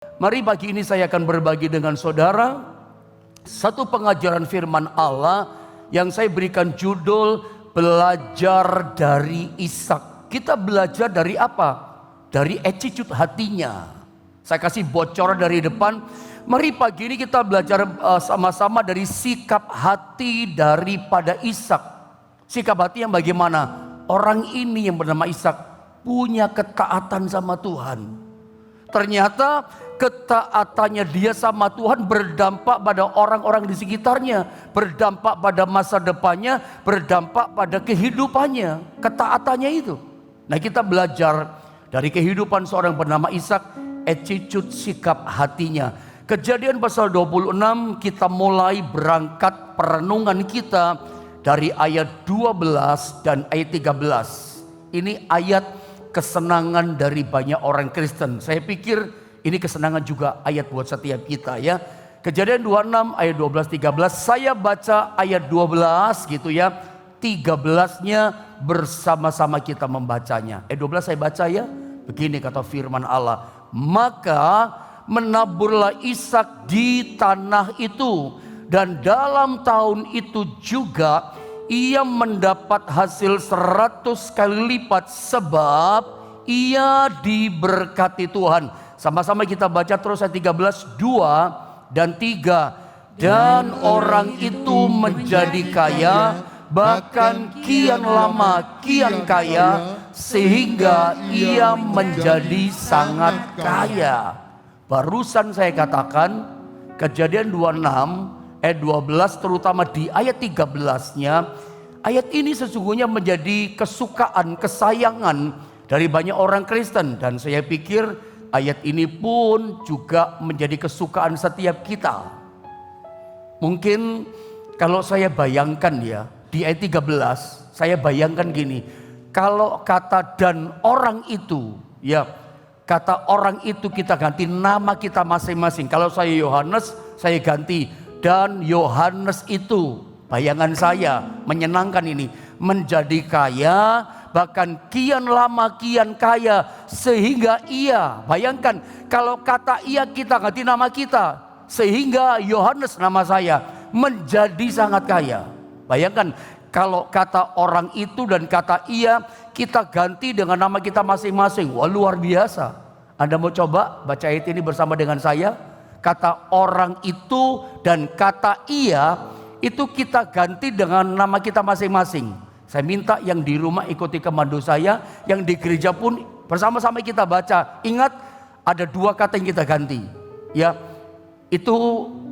Mari pagi ini saya akan berbagi dengan saudara satu pengajaran firman Allah yang saya berikan judul belajar dari Ishak. Kita belajar dari apa? Dari attitude hatinya. Saya kasih bocoran dari depan. Mari pagi ini kita belajar sama-sama dari sikap hati daripada Ishak. Sikap hati yang bagaimana? Orang ini yang bernama Ishak punya ketaatan sama Tuhan. Ternyata ketaatannya dia sama Tuhan berdampak pada orang-orang di sekitarnya, berdampak pada masa depannya, berdampak pada kehidupannya, ketaatannya itu. Nah, kita belajar dari kehidupan seorang bernama Ishak, attitude sikap hatinya. Kejadian pasal 26 kita mulai berangkat perenungan kita dari ayat 12 dan ayat 13. Ini ayat kesenangan dari banyak orang Kristen. Saya pikir ini kesenangan juga ayat buat setiap kita ya. Kejadian 26 ayat 12-13. Saya baca ayat 12 gitu ya. 13-nya bersama-sama kita membacanya. Ayat 12 saya baca ya. Begini kata firman Allah. Maka menaburlah Ishak di tanah itu, dan dalam tahun itu juga ia mendapat hasil 100 kali lipat, sebab ia diberkati Tuhan. Sama-sama kita baca terus ayat 13, 2 dan 3. Dan orang itu menjadi kaya, bahkan kian lama kian kaya, sehingga ia menjadi sangat kaya. Barusan saya katakan Kejadian 26 ayat 12, terutama di ayat 13-nya, ayat ini sesungguhnya menjadi kesukaan, kesayangan dari banyak orang Kristen. Dan saya pikir ayat ini pun juga menjadi kesukaan setiap kita. Mungkin kalau saya bayangkan ya, di ayat 13, saya bayangkan gini, kalau kata dan orang itu, ya kata orang itu kita ganti nama kita masing-masing. Kalau saya Yohanes, saya ganti dan Yohanes itu, bayangan saya menyenangkan ini, menjadi kaya, bahkan kian lama kian kaya, sehingga ia, bayangkan kalau kata ia kita ganti nama kita, sehingga Yohanes nama saya menjadi sangat kaya. Bayangkan kalau kata orang itu dan kata ia kita ganti dengan nama kita masing-masing. Wah, luar biasa. Anda mau coba baca ayat ini bersama dengan saya? Kata orang itu dan kata ia itu kita ganti dengan nama kita masing-masing. Saya minta yang di rumah ikuti komando saya, yang di gereja pun bersama-sama kita baca. Ingat, ada 2 kata yang kita ganti. Ya, itu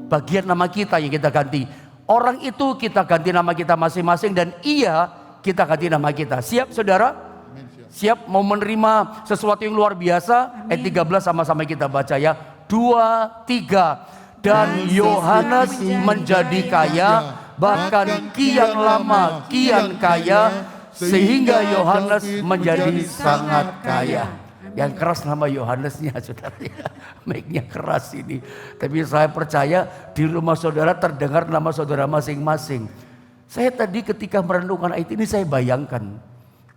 bagian nama kita yang kita ganti. Orang itu kita ganti nama kita masing-masing, dan ia kita ganti nama kita. Siap saudara? Siap mau menerima sesuatu yang luar biasa? Ayat 13 sama-sama kita baca ya. 2, 3. Dan Yohanes menjadi kaya, bahkan kian lama kian kaya, sehingga Yohanes menjadi sangat kaya. Yang keras nama Yohanesnya saudara ya. Mic-nya keras ini. Tapi saya percaya di rumah saudara terdengar nama saudara masing-masing. Saya tadi ketika merenungkan ayat ini saya bayangkan,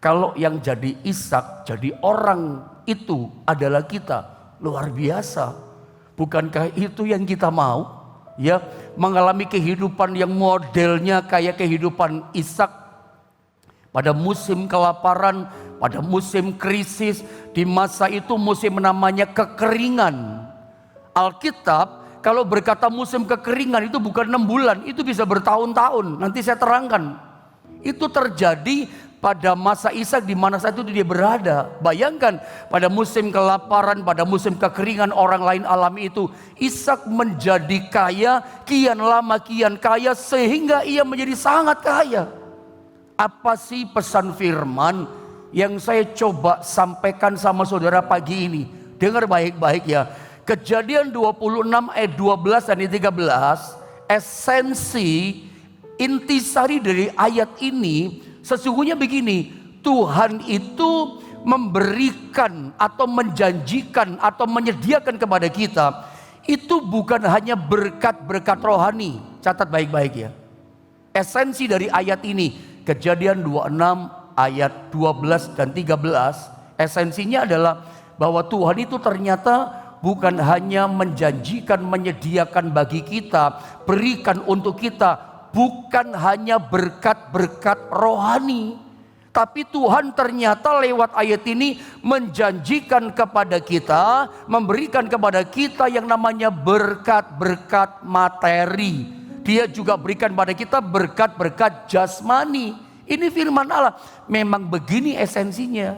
kalau yang jadi Ishak, jadi orang itu adalah kita. Luar biasa. Bukankah itu yang kita mau? Ya, mengalami kehidupan yang modelnya kayak kehidupan Ishak. Pada musim kelaparan, pada musim krisis, di masa itu musim namanya kekeringan. Alkitab kalau berkata musim kekeringan itu bukan 6 bulan, itu bisa bertahun-tahun. Nanti saya terangkan. Itu terjadi pada masa Ishak di mana saat itu dia berada. Bayangkan pada musim kelaparan, pada musim kekeringan orang lain alami itu, Ishak menjadi kaya, kian lama kian kaya, sehingga ia menjadi sangat kaya. Apa sih pesan firman yang saya coba sampaikan sama saudara pagi ini? Dengar baik-baik ya. Kejadian 26 ayat 12 dan 13, esensi intisari dari ayat ini sesungguhnya begini, Tuhan itu memberikan atau menjanjikan atau menyediakan kepada kita itu bukan hanya berkat-berkat rohani. Catat baik-baik ya. Esensi dari ayat ini, Kejadian 26 ayat 12 dan 13, esensinya adalah bahwa Tuhan itu ternyata bukan hanya menjanjikan, menyediakan bagi kita, berikan untuk kita, bukan hanya berkat-berkat rohani. Tapi Tuhan ternyata lewat ayat ini menjanjikan kepada kita, memberikan kepada kita yang namanya berkat-berkat materi. Dia juga berikan pada kita berkat-berkat jasmani. Ini firman Allah. Memang begini esensinya.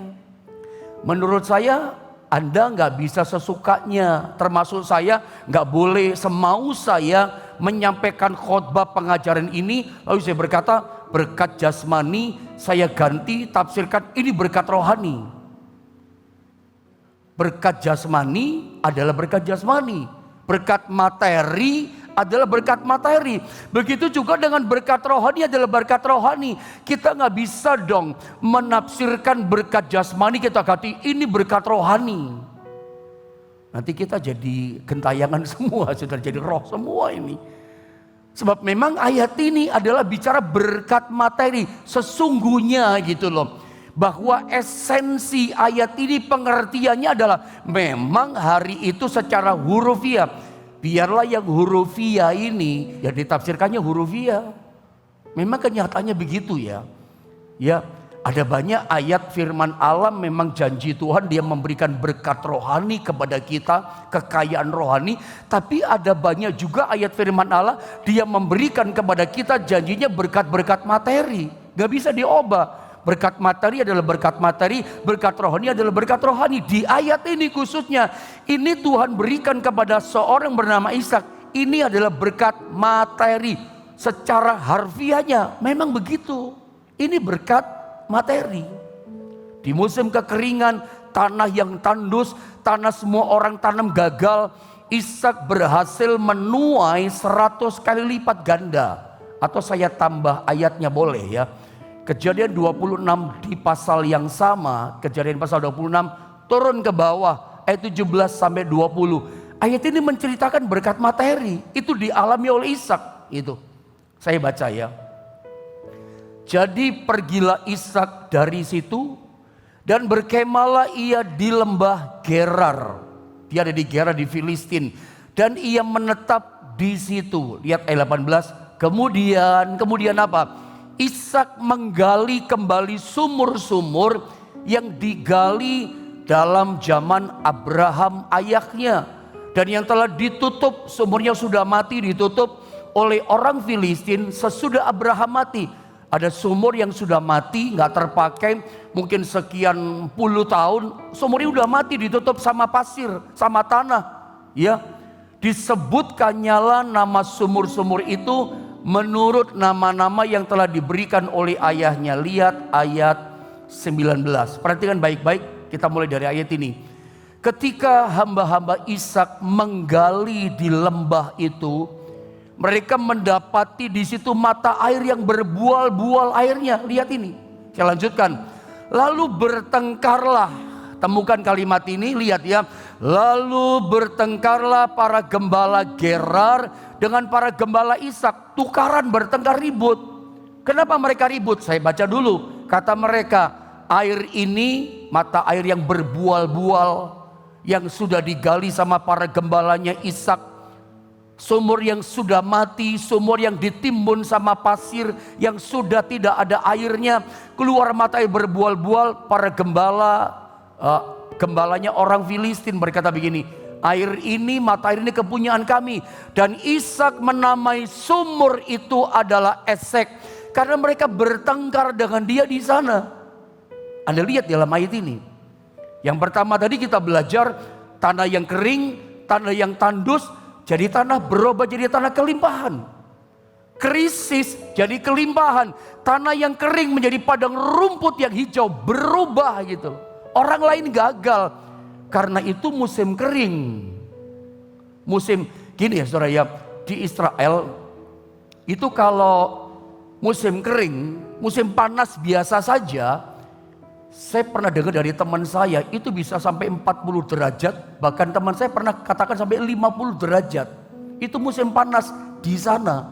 Menurut saya, Anda nggak bisa sesukanya. Termasuk saya nggak boleh semau saya menyampaikan khotbah pengajaran ini. Lalu saya berkata, berkat jasmani saya ganti tafsirkan ini berkat rohani. Berkat jasmani adalah berkat jasmani. Berkat materi adalah berkat materi. Begitu juga dengan berkat rohani adalah berkat rohani. Kita nggak bisa dong menafsirkan berkat jasmani kita ganti ini berkat rohani. Nanti kita jadi gentayangan semua, sudah jadi roh semua ini. Sebab memang ayat ini adalah bicara berkat materi sesungguhnya gitu loh. Bahwa esensi ayat ini pengertiannya adalah memang hari itu secara hurufiah. Biarlah yang hurufiah ini ya ditafsirkannya hurufiah. Memang kenyataannya begitu ya. Ya, ada banyak ayat firman Allah memang janji Tuhan dia memberikan berkat rohani kepada kita, kekayaan rohani. Tapi ada banyak juga ayat firman Allah dia memberikan kepada kita janjinya berkat-berkat materi. Gak bisa diubah. Berkat materi adalah berkat materi, berkat rohani adalah berkat rohani. Di ayat ini khususnya, ini Tuhan berikan kepada seorang bernama Ishak. Ini adalah berkat materi. Secara harfiahnya memang begitu. Ini berkat materi. Di musim kekeringan, tanah yang tandus, tanah semua orang tanam gagal, Ishak berhasil menuai 100 kali lipat ganda. Atau saya tambah ayatnya boleh ya. Kejadian 26 di pasal yang sama, Kejadian pasal 26 turun ke bawah ayat 17 sampai 20. Ayat ini menceritakan berkat materi, itu dialami oleh Ishak itu. Saya baca ya. Jadi pergilah Ishak dari situ dan berkemalah ia di lembah Gerar. Dia ada di Gerar di Filistin dan ia menetap di situ. Lihat ayat 18. Kemudian apa? Ishak menggali kembali sumur-sumur yang digali dalam zaman Abraham ayahnya. Dan yang telah ditutup, sumurnya sudah mati ditutup oleh orang Filistin sesudah Abraham mati. Ada sumur yang sudah mati, gak terpakai mungkin sekian puluh tahun. Sumurnya sudah mati ditutup sama pasir, sama tanah. Ya, disebutkannya nama sumur-sumur itu menurut nama-nama yang telah diberikan oleh ayahnya. Lihat ayat 19. Perhatikan baik-baik, kita mulai dari ayat ini. Ketika hamba-hamba Ishak menggali di lembah itu, mereka mendapati di situ mata air yang berbual-bual airnya. Lihat ini. Saya lanjutkan. Lalu bertengkarlah. Temukan kalimat ini, lihat ya. Lalu bertengkarlah para gembala Gerar dengan para gembala Ishak, tukaran bertengkar ribut. Kenapa mereka ribut? Saya baca dulu. Kata mereka, air ini mata air yang berbual-bual yang sudah digali sama para gembalanya Ishak, sumur yang sudah mati, sumur yang ditimbun sama pasir yang sudah tidak ada airnya, keluar mata air berbual-bual. Para gembalanya orang Filistin berkata begini, air ini, mata air ini kepunyaan kami. Dan Ishak menamai sumur itu adalah Esek, karena mereka bertengkar dengan dia di sana. Anda lihat dalam ayat ini. Yang pertama tadi kita belajar tanah yang kering, tanah yang tandus, jadi tanah berubah jadi tanah kelimpahan. Krisis jadi kelimpahan. Tanah yang kering menjadi padang rumput yang hijau, berubah gitu. Orang lain gagal. Karena itu musim kering. Musim gini ya saudara ya, di Israel itu kalau musim kering, musim panas biasa saja, saya pernah dengar dari teman saya itu bisa sampai 40 derajat, bahkan teman saya pernah katakan sampai 50 derajat. Itu musim panas di sana.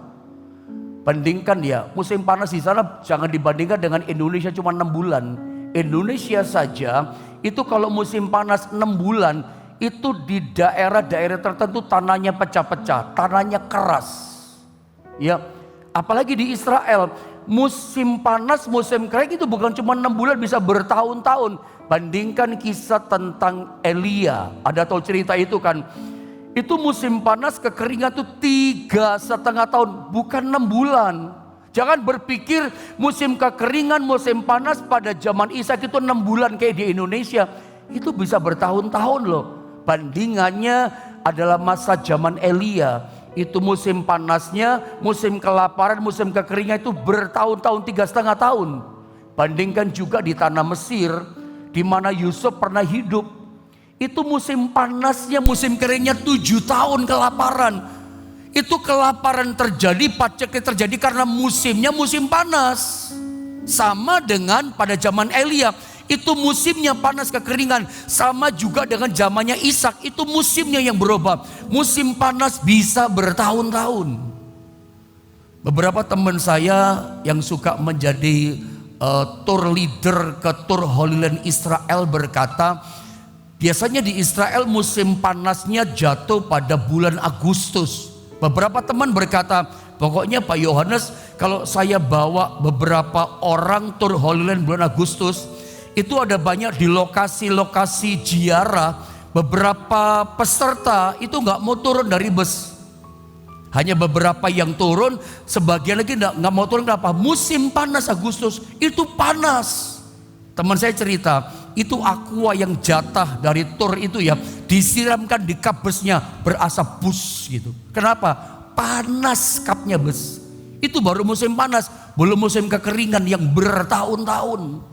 Bandingkan ya, musim panas di sana jangan dibandingkan dengan Indonesia cuma 6 bulan. Indonesia saja itu kalau musim panas 6 bulan itu di daerah-daerah tertentu tanahnya pecah-pecah, tanahnya keras. Ya, apalagi di Israel, musim panas, musim kering itu bukan cuma 6 bulan, bisa bertahun-tahun. Bandingkan kisah tentang Elia, ada tahu cerita itu kan? Itu musim panas kekeringan tuh 3,5 tahun, bukan 6 bulan. Jangan berpikir musim kekeringan, musim panas pada zaman Ishak itu 6 bulan kayak di Indonesia. Itu bisa bertahun-tahun loh. Bandingannya adalah masa zaman Elia. Itu musim panasnya, musim kelaparan, musim kekeringan itu bertahun-tahun, 3,5 tahun. Bandingkan juga di tanah Mesir, di mana Yusuf pernah hidup. Itu musim panasnya, musim keringnya 7 tahun kelaparan. Itu kelaparan terjadi, paceklik terjadi karena musimnya musim panas. Sama dengan pada zaman Elia, itu musimnya panas kekeringan. Sama juga dengan zamannya Ishak, itu musimnya yang berubah. Musim panas bisa bertahun-tahun. Beberapa teman saya yang suka menjadi tour leader ke tour Holy Land Israel berkata, biasanya di Israel musim panasnya jatuh pada bulan Agustus. Beberapa teman berkata, pokoknya Pak Yohanes, kalau saya bawa beberapa orang tur Holy Land bulan Agustus, itu ada banyak di lokasi-lokasi ziarah, beberapa peserta itu nggak mau turun dari bus. Hanya beberapa yang turun, sebagian lagi nggak mau turun. Kenapa? Musim panas Agustus, itu panas. Teman saya cerita, itu aqua yang jatah dari tur itu ya, disiramkan di kap busnya, berasap bus gitu. Kenapa? Panas kapnya bus. Itu baru musim panas, belum musim kekeringan yang bertahun-tahun.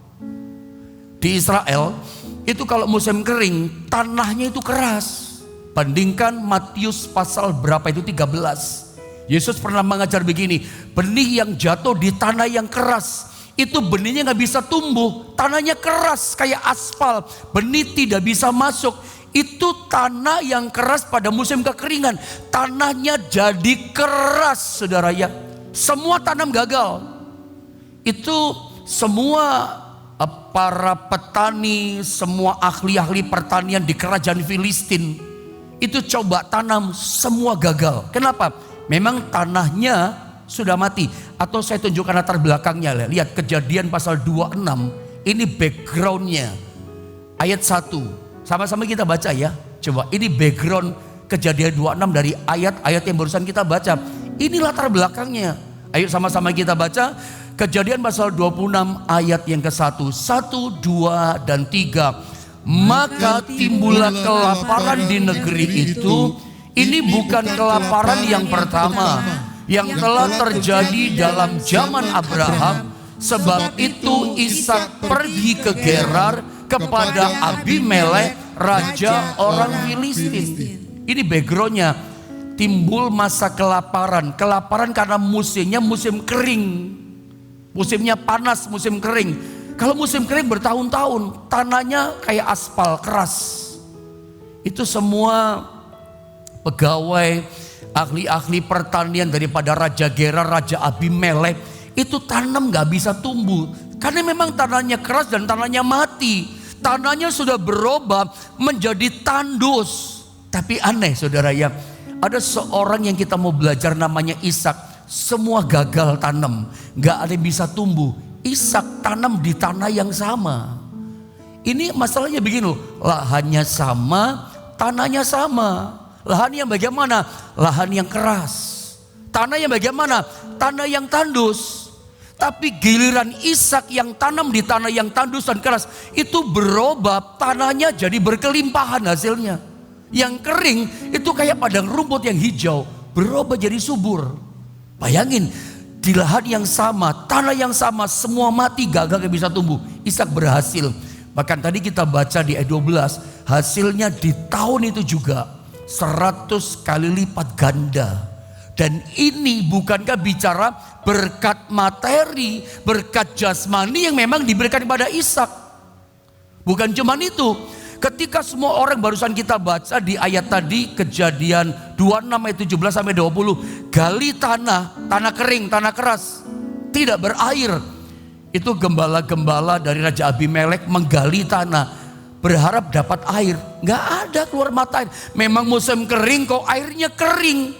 Di Israel, itu kalau musim kering, tanahnya itu keras. Bandingkan Matius pasal berapa itu, 13. Yesus pernah mengajar begini, benih yang jatuh di tanah yang keras, itu benihnya gak bisa tumbuh, tanahnya keras kayak aspal, benih tidak bisa masuk. Itu tanah yang keras pada musim kekeringan, tanahnya jadi keras saudara ya. Semua tanam gagal. Itu semua para petani, semua ahli-ahli pertanian di kerajaan Filistin, itu coba tanam, semua gagal. Kenapa? Memang tanahnya sudah mati. Atau saya tunjukkan latar belakangnya. Lihat Kejadian pasal 26. Ini backgroundnya. Ayat 1. Sama-sama kita baca ya. Coba, ini background Kejadian 26 dari ayat-ayat yang barusan kita baca. Ini latar belakangnya. Ayo sama-sama kita baca. Kejadian pasal 26 ayat yang ke-1. 1, 2, dan 3. Maka timbullah kelaparan di negeri itu. Ini bukan kelaparan yang pertama yang telah terjadi dalam zaman Abraham. Sebab itu Ishak pergi ke Gerar kepada Abimelek, raja orang Filistin. Ini backgroundnya. Timbul masa kelaparan. Kelaparan karena musimnya musim kering. Musimnya panas, musim kering. Kalau musim kering bertahun-tahun, tanahnya kayak aspal keras. Itu semua pegawai, ahli-ahli pertanian daripada Raja Gerar, Raja Abimelek, itu tanam gak bisa tumbuh. Karena memang tanahnya keras dan tanahnya mati. Tanahnya sudah berubah menjadi tandus. Tapi aneh saudara ya, ada seorang yang kita mau belajar namanya Ishak. Semua gagal tanam, gak ada yang bisa tumbuh. Ishak tanam di tanah yang sama. Ini masalahnya begini loh, lahannya sama, tanahnya sama. Lahan yang bagaimana? Lahan yang keras. Tanah yang bagaimana? Tanah yang tandus. Tapi giliran Ishak yang tanam di tanah yang tandus dan keras, itu berubah, tanahnya jadi berkelimpahan hasilnya. Yang kering itu kayak padang rumput yang hijau, berubah jadi subur. Bayangin, di lahan yang sama, tanah yang sama, semua mati, gagal, gak bisa tumbuh. Ishak berhasil. Bahkan tadi kita baca di ayat 12, hasilnya di tahun itu juga 100 kali lipat ganda. Dan ini bukankah bicara berkat materi, berkat jasmani yang memang diberikan kepada Ishak. Bukan cuma itu. Ketika semua orang barusan kita baca di ayat tadi, Kejadian 26 ayat 17 sampai 20, gali tanah kering, tanah keras, tidak berair. Itu gembala-gembala dari Raja Abimelek menggali tanah. berharap dapat air. Nggak ada keluar mata air. Memang musim kering kok airnya kering.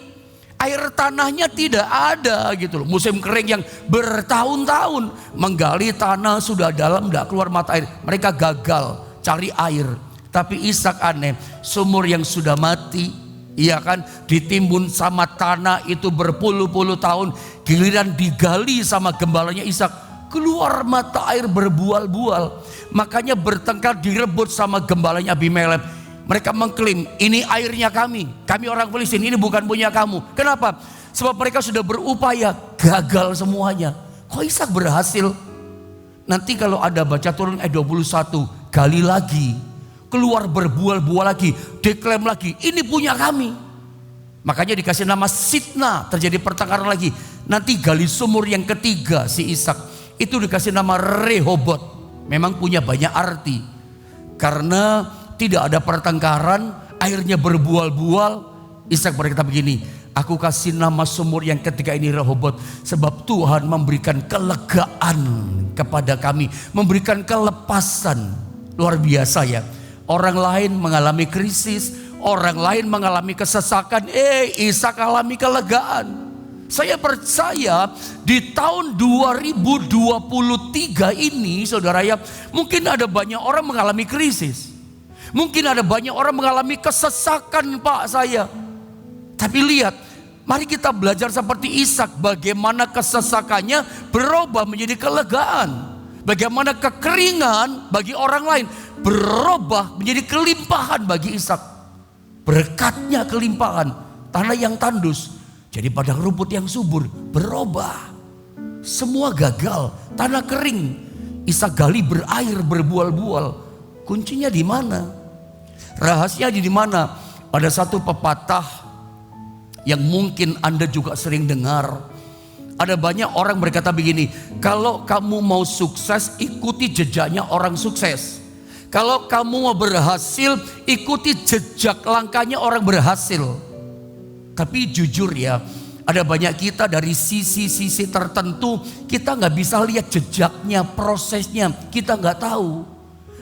Air tanahnya tidak ada gitu loh. Musim kering yang bertahun-tahun menggali tanah sudah dalam nggak keluar mata air. Mereka gagal cari air. Tapi Ishak aneh, sumur yang sudah mati, iya kan, ditimbun sama tanah itu berpuluh-puluh tahun, giliran digali sama gembalanya Ishak, keluar mata air berbual-bual. Makanya bertengkar, direbut sama gembalanya Abimelek. Mereka mengklaim, ini airnya kami orang Filistin, ini bukan punya kamu. Kenapa? Sebab mereka sudah berupaya, gagal semuanya. Kok Ishak berhasil? Nanti kalau ada baca turun ayat 21, gali lagi, keluar berbual-bual lagi, diklaim lagi, ini punya kami. Makanya dikasih nama Sitna, terjadi pertengkaran lagi. Nanti gali sumur yang ketiga si Ishak, itu dikasih nama Rehobot. Memang punya banyak arti, karena tidak ada pertengkaran, airnya berbual-bual. Ishak berkata begini, aku kasih nama sumur yang ketiga ini Rehobot, sebab Tuhan memberikan kelegaan kepada kami, memberikan kelepasan. Luar biasa ya. Orang lain mengalami krisis, orang lain mengalami kesesakan, Ishak alami kelegaan. Saya percaya di tahun 2023 ini saudara ya, mungkin ada banyak orang mengalami krisis. Mungkin ada banyak orang mengalami kesesakan Pak saya. Tapi lihat, mari kita belajar seperti Ishak, bagaimana kesesakannya berubah menjadi kelegaan. Bagaimana kekeringan bagi orang lain berubah menjadi kelimpahan bagi Ishak. Berkatnya kelimpahan, tanah yang tandus jadi padang rumput yang subur, berubah. Semua gagal, tanah kering, Ishak gali berair berbual-bual. Kuncinya di mana? Rahasia di mana? Ada satu pepatah yang mungkin Anda juga sering dengar. Ada banyak orang berkata begini, kalau kamu mau sukses, ikuti jejaknya orang sukses. Kalau kamu mau berhasil, ikuti jejak langkahnya orang berhasil. Tapi jujur ya, ada banyak kita dari sisi-sisi tertentu, kita nggak bisa lihat jejaknya, prosesnya, kita nggak tahu.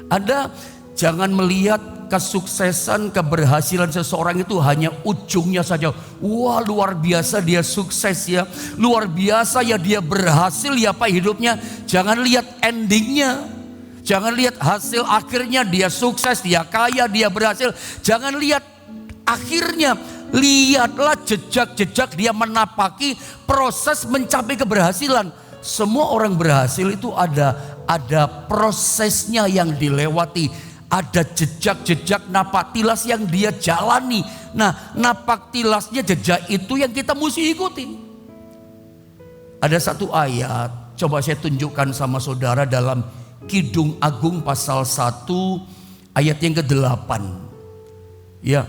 Anda jangan melihat kesuksesan, keberhasilan seseorang itu hanya ujungnya saja. Wah, luar biasa dia sukses ya, luar biasa ya dia berhasil ya Pak hidupnya. Jangan lihat endingnya, jangan lihat hasil akhirnya, dia sukses, dia kaya, dia berhasil. Jangan lihat akhirnya, lihatlah jejak-jejak dia menapaki proses mencapai keberhasilan. Semua orang berhasil itu ada prosesnya yang dilewati. Ada jejak-jejak napak tilas yang dia jalani. Nah, napak tilasnya, jejak itu yang kita mesti ikuti. Ada satu ayat, coba saya tunjukkan sama saudara dalam Kidung Agung pasal 1 ayat yang ke-8. Ya,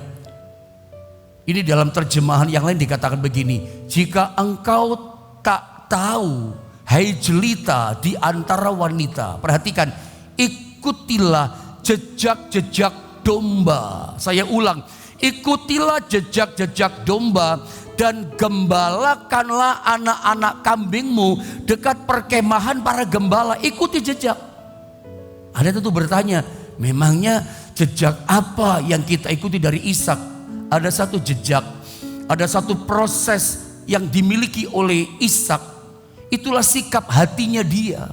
ini dalam terjemahan yang lain dikatakan begini, jika engkau tak tahu, hai jelita di antara wanita, perhatikan, ikutilah jejak-jejak domba. Saya ulang, ikutilah jejak-jejak domba dan gembalakanlah anak-anak kambingmu dekat perkemahan para gembala. Ikuti jejak. Ada tentu bertanya, memangnya jejak apa yang kita ikuti dari Ishak? Ada satu jejak, ada satu proses yang dimiliki oleh Ishak. Itulah sikap hatinya dia.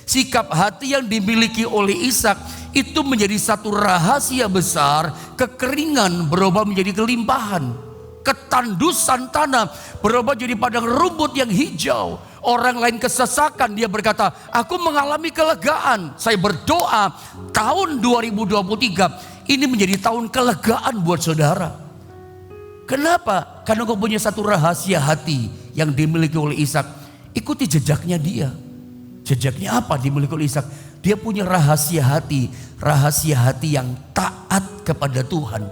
Sikap hati yang dimiliki oleh Ishak itu menjadi satu rahasia besar. Kekeringan berubah menjadi kelimpahan, ketandusan tanah berubah jadi padang rumput yang hijau. Orang lain kesesakan, dia berkata, aku mengalami kelegaan. Saya berdoa tahun 2023 ini menjadi tahun kelegaan buat saudara. Kenapa? Karena kau punya satu rahasia hati yang dimiliki oleh Ishak. Ikuti jejaknya dia. Jejaknya apa dimiliki oleh Ishak? Dia punya rahasia hati yang taat kepada Tuhan.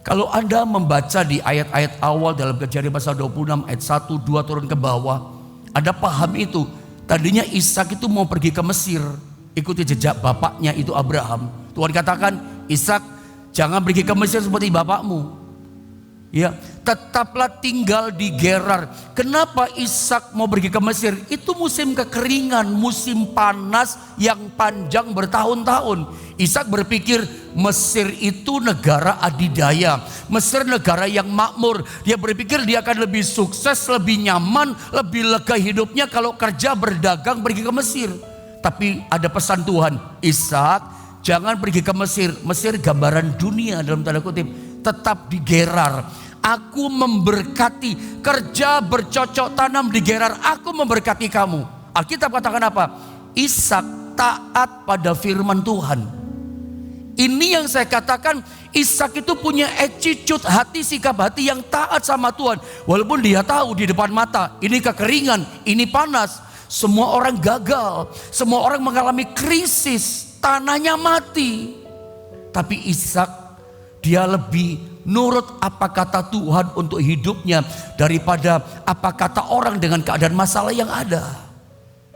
Kalau Anda membaca di ayat-ayat awal dalam Kejadian pasal 26 ayat 1, 2 turun ke bawah, Anda paham itu. Tadinya Ishak itu mau pergi ke Mesir, ikuti jejak bapaknya itu Abraham. Tuhan katakan, Ishak jangan pergi ke Mesir seperti bapakmu. Ya, tetaplah tinggal di Gerar. Kenapa Ishak mau pergi ke Mesir? Itu musim kekeringan, musim panas yang panjang bertahun-tahun. Ishak berpikir Mesir itu negara adidaya, Mesir negara yang makmur. Dia berpikir dia akan lebih sukses, lebih nyaman, lebih lega hidupnya kalau kerja berdagang pergi ke Mesir. Tapi ada pesan Tuhan, Ishak jangan pergi ke Mesir. Mesir gambaran dunia dalam tanda kutip. Tetap di Gerar. Aku memberkati, kerja bercocok tanam di Gerar, aku memberkati kamu. Alkitab katakan apa? Ishak taat pada firman Tuhan. Ini yang saya katakan, Ishak itu punya attitude hati, sikap hati yang taat sama Tuhan. Walaupun dia tahu di depan mata, ini kekeringan, ini panas, semua orang gagal, semua orang mengalami krisis, tanahnya mati. Tapi Ishak, dia lebih nurut apa kata Tuhan untuk hidupnya daripada apa kata orang dengan keadaan masalah yang ada.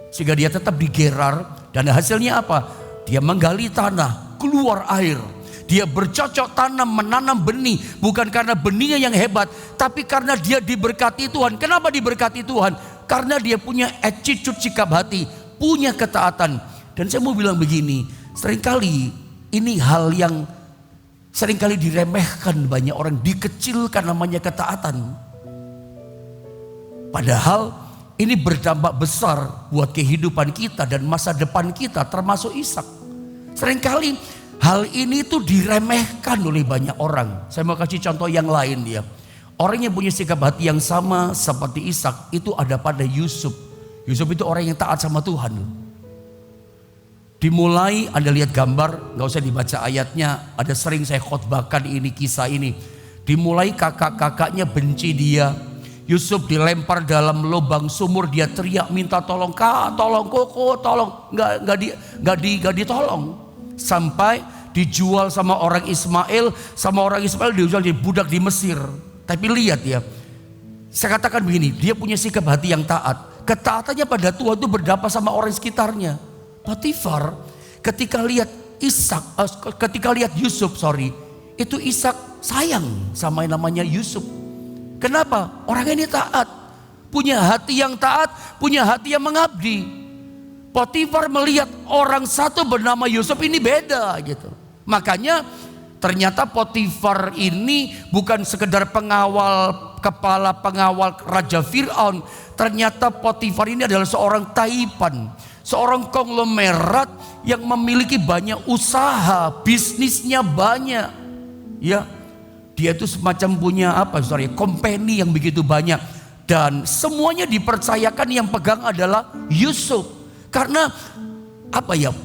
Sehingga dia tetap di Gerar, dan hasilnya apa? Dia menggali tanah, keluar air. Dia bercocok tanam, menanam benih, bukan karena benihnya yang hebat, tapi karena dia diberkati Tuhan. Kenapa diberkati Tuhan? Karena dia punya attitude, sikap hati, punya ketaatan. Dan saya mau bilang begini, seringkali ini hal yang seringkali diremehkan banyak orang, dikecilkan namanya ketaatan. Padahal ini berdampak besar buat kehidupan kita dan masa depan kita, termasuk Ishak. Seringkali hal ini tuh diremehkan oleh banyak orang. Saya mau kasih contoh yang lain ya. Orang yang punya sikap hati yang sama seperti Ishak itu ada pada Yusuf. Yusuf itu orang yang taat sama Tuhan. Dimulai, Anda lihat gambar, nggak usah dibaca ayatnya, ada sering saya khotbahkan ini, kisah ini. Dimulai kakak-kakaknya benci dia. Yusuf dilempar dalam lubang sumur, dia teriak minta tolong, kak, tolong, koko, tolong, nggak ditolong. Sampai dijual sama orang Ismail, dijual jadi budak di Mesir. Tapi lihat ya, saya katakan begini, dia punya sikap hati yang taat. Ketaatannya pada Tuhan itu berdampak sama orang sekitarnya. Potifar ketika lihat Yusuf, itu Ishak sayang sama yang namanya Yusuf. Kenapa? Orang ini taat, punya hati yang taat, punya hati yang mengabdi. Potifar melihat orang satu bernama Yusuf ini beda gitu. Makanya ternyata Potifar ini bukan sekedar kepala pengawal Raja Fir'aun. Ternyata Potifar ini adalah seorang taipan, seorang konglomerat yang memiliki banyak usaha, bisnisnya banyak. Ya, dia itu semacam punya company yang begitu banyak, dan semuanya dipercayakan yang pegang adalah Yusuf. Karena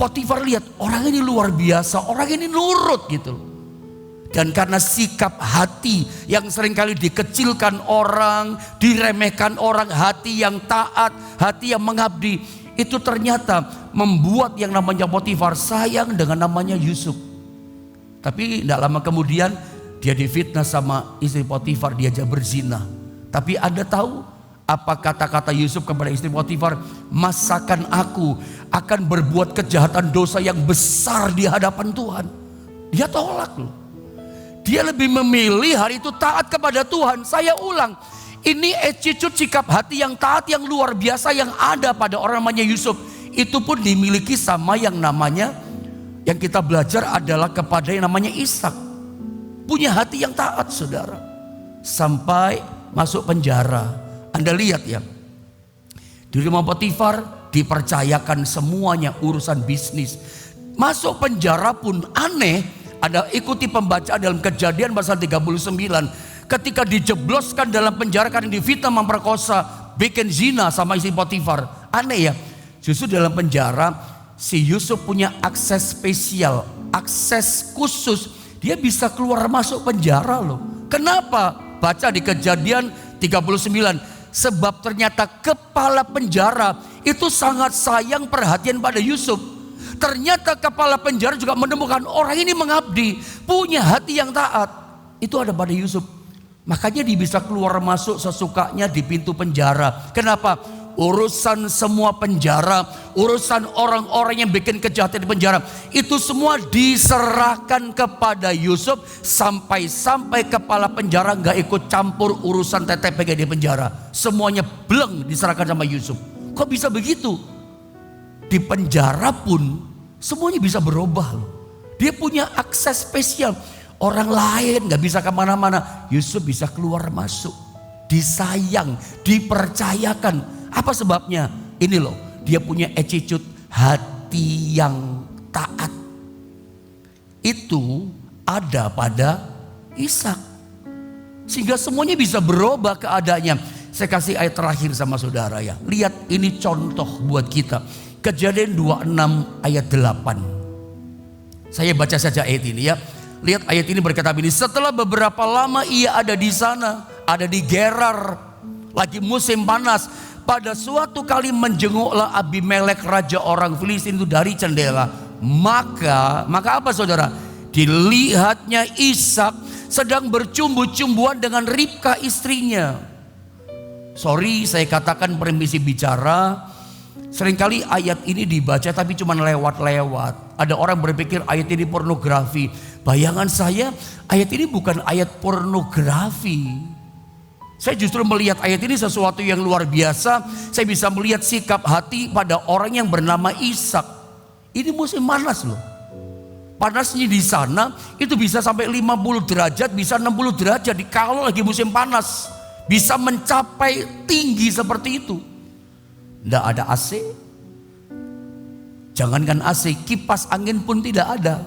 Potifar lihat orang ini luar biasa, orang ini nurut gitu. Dan karena sikap hati yang seringkali dikecilkan orang, diremehkan orang, hati yang taat, hati yang mengabdi, itu ternyata membuat yang namanya Potifar sayang dengan namanya Yusuf. Tapi tidak lama kemudian dia difitnah sama istri Potifar, diajak berzina. Tapi Anda tahu apa kata-kata Yusuf kepada istri Potifar? Masakan aku akan berbuat kejahatan dosa yang besar di hadapan Tuhan. Dia tolak loh. Dia lebih memilih hari itu taat kepada Tuhan. Saya ulang, ini attitude, sikap hati yang taat yang luar biasa yang ada pada orang namanya Yusuf. Itu pun dimiliki sama yang namanya, yang kita belajar adalah kepada yang namanya Ishak. Punya hati yang taat saudara. Sampai masuk penjara. Anda lihat ya, di rumah Potifar dipercayakan semuanya urusan bisnis. Masuk penjara pun aneh. Anda ikuti pembacaan dalam Kejadian pasal 39. Ketika dijebloskan dalam penjara karena difitnah, memperkosa, bikin zina sama istri Potifar. Aneh ya, justru dalam penjara si Yusuf punya akses spesial, akses khusus. Dia bisa keluar masuk penjara loh. Kenapa? Baca di Kejadian 39. Sebab ternyata kepala penjara itu sangat sayang perhatian pada Yusuf. Ternyata kepala penjara juga menemukan orang ini mengabdi, punya hati yang taat. Itu ada pada Yusuf. Makanya dia bisa keluar masuk sesukanya di pintu penjara. Kenapa? urusan semua penjara, urusan orang-orang yang bikin kejahatan di penjara, itu semua diserahkan kepada Yusuf. Sampai-sampai kepala penjara gak ikut campur urusan TTPG di penjara. Semuanya bleng diserahkan sama Yusuf. Kok bisa begitu? Di penjara pun semuanya bisa berubah loh. Dia punya akses spesial. Orang lain gak bisa kemana-mana, Yusuf bisa keluar masuk, disayang, dipercayakan. Apa sebabnya? Ini loh, dia punya attitude hati yang taat. Itu ada pada Ishak, sehingga semuanya bisa berubah keadaannya. Saya kasih ayat terakhir sama saudara ya. Lihat, ini contoh buat kita. Kejadian 26 ayat 8. Saya baca saja ayat ini ya. Lihat ayat ini berkata begini, setelah beberapa lama ia ada di sana, ada di Gerar, lagi musim panas. Pada suatu kali menjenguklah Abimelek raja orang Filistin itu dari jendela. Maka apa saudara? Dilihatnya Ishak sedang bercumbu-cumbuan dengan Ribka istrinya. Sorry, saya katakan permisi bicara. Seringkali ayat ini dibaca tapi cuma lewat-lewat. Ada orang berpikir ayat ini pornografi. Bayangan saya ayat ini bukan ayat pornografi. Saya justru melihat ayat ini sesuatu yang luar biasa. Saya bisa melihat sikap hati pada orang yang bernama Ishak. Ini musim panas loh. Panasnya di sana itu bisa sampai 50 derajat, bisa 60 derajat. Kalau lagi musim panas bisa mencapai tinggi seperti itu. Tidak ada AC. Jangankan AC, kipas angin pun tidak ada.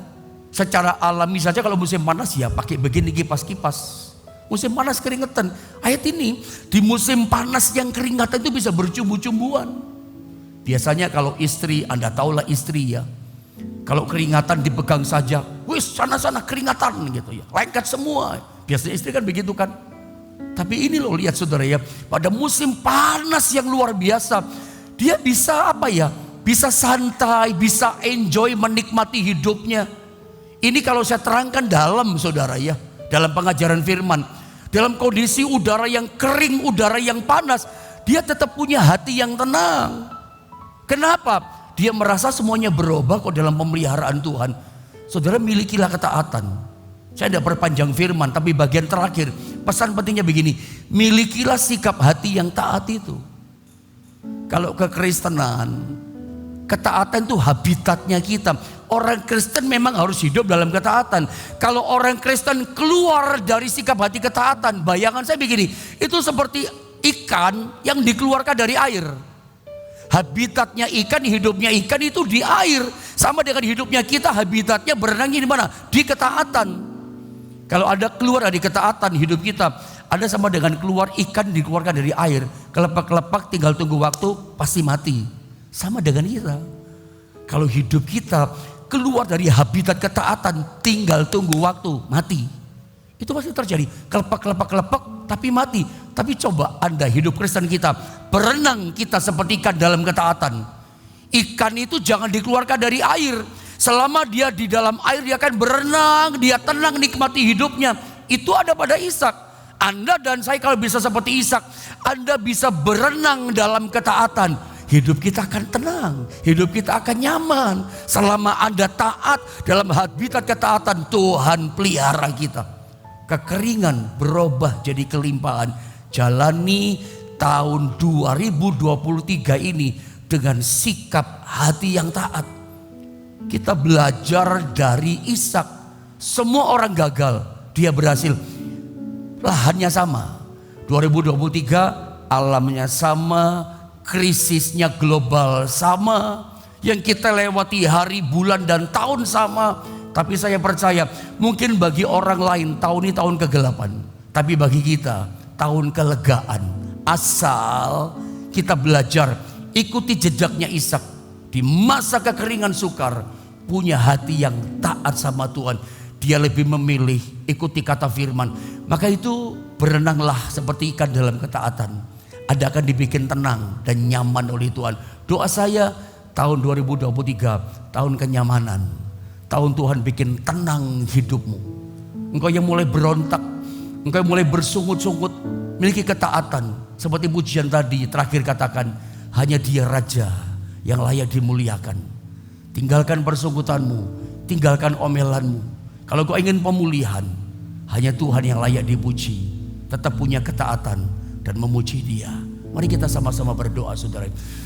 Secara alami saja kalau musim panas ya pakai begini kipas-kipas. Musim panas keringetan. Ayat ini di musim panas yang keringatan itu bisa bercumbu-cumbuan. Biasanya kalau istri, Anda tahulah istri ya. Kalau keringatan dipegang saja, wis sana-sana keringatan gitu ya. Lengket semua. Biasanya istri kan begitu kan. Tapi ini loh lihat saudara ya. Pada musim panas yang luar biasa. Dia bisa apa ya? Bisa santai, bisa enjoy, menikmati hidupnya. Ini kalau saya terangkan dalam saudara ya, dalam pengajaran firman, dalam kondisi udara yang kering, udara yang panas, dia tetap punya hati yang tenang. Kenapa? Dia merasa semuanya berubah kok dalam pemeliharaan Tuhan. Saudara, milikilah ketaatan. Saya tidak perpanjang firman, tapi bagian terakhir pesan pentingnya begini, milikilah sikap hati yang taat itu. Kalau kekristenan, ketaatan itu habitatnya kita. Orang Kristen memang harus hidup dalam ketaatan. Kalau orang Kristen keluar dari sikap hati ketaatan, bayangan saya begini, itu seperti ikan yang dikeluarkan dari air. Habitatnya ikan, hidupnya ikan itu di air. Sama dengan hidupnya kita, habitatnya berenangnya di mana? Di ketaatan. Kalau ada keluar dari ketaatan hidup kita, ada sama dengan keluar ikan dikeluarkan dari air. Kelepak-kelepak tinggal tunggu waktu, pasti mati. Sama dengan kita. Kalau hidup kita keluar dari habitat ketaatan, tinggal tunggu waktu, mati. Itu pasti terjadi. Kelepak-kelepak tapi mati. Tapi coba Anda hidup Kristen kita, berenang kita seperti ikan dalam ketaatan. Ikan itu jangan dikeluarkan dari air. Selama dia di dalam air dia akan berenang, dia tenang nikmati hidupnya. Itu ada pada Ishak. Anda dan saya kalau bisa seperti Ishak, Anda bisa berenang dalam ketaatan. Hidup kita akan tenang, hidup kita akan nyaman. Selama Anda taat dalam habitat ketaatan, Tuhan pelihara kita. Kekeringan berubah jadi kelimpahan. Jalani tahun 2023 ini dengan sikap hati yang taat. Kita belajar dari Ishak. Semua orang gagal, dia berhasil. Lahannya sama. 2023 alamnya sama, krisisnya global sama, yang kita lewati hari, bulan dan tahun sama. Tapi saya percaya mungkin bagi orang lain tahun ini tahun kegelapan, tapi bagi kita tahun kelegaan. Asal kita belajar ikuti jejaknya Ishak. Di masa kekeringan sukar, punya hati yang taat sama Tuhan. Dia lebih memilih ikuti kata firman. Maka itu berenanglah seperti ikan dalam ketaatan. Anda akan dibikin tenang dan nyaman oleh Tuhan. Doa saya tahun 2023 tahun kenyamanan. Tahun Tuhan bikin tenang hidupmu. Engkau yang mulai berontak, engkau yang mulai bersungut-sungut, miliki ketaatan. Seperti pujian tadi terakhir katakan, Hanya Dia Raja yang layak dimuliakan. Tinggalkan persekutuanmu, tinggalkan omelanmu. Kalau kau ingin pemulihan, hanya Tuhan yang layak dipuji. Tetap punya ketaatan dan memuji Dia. Mari kita sama-sama berdoa, saudara.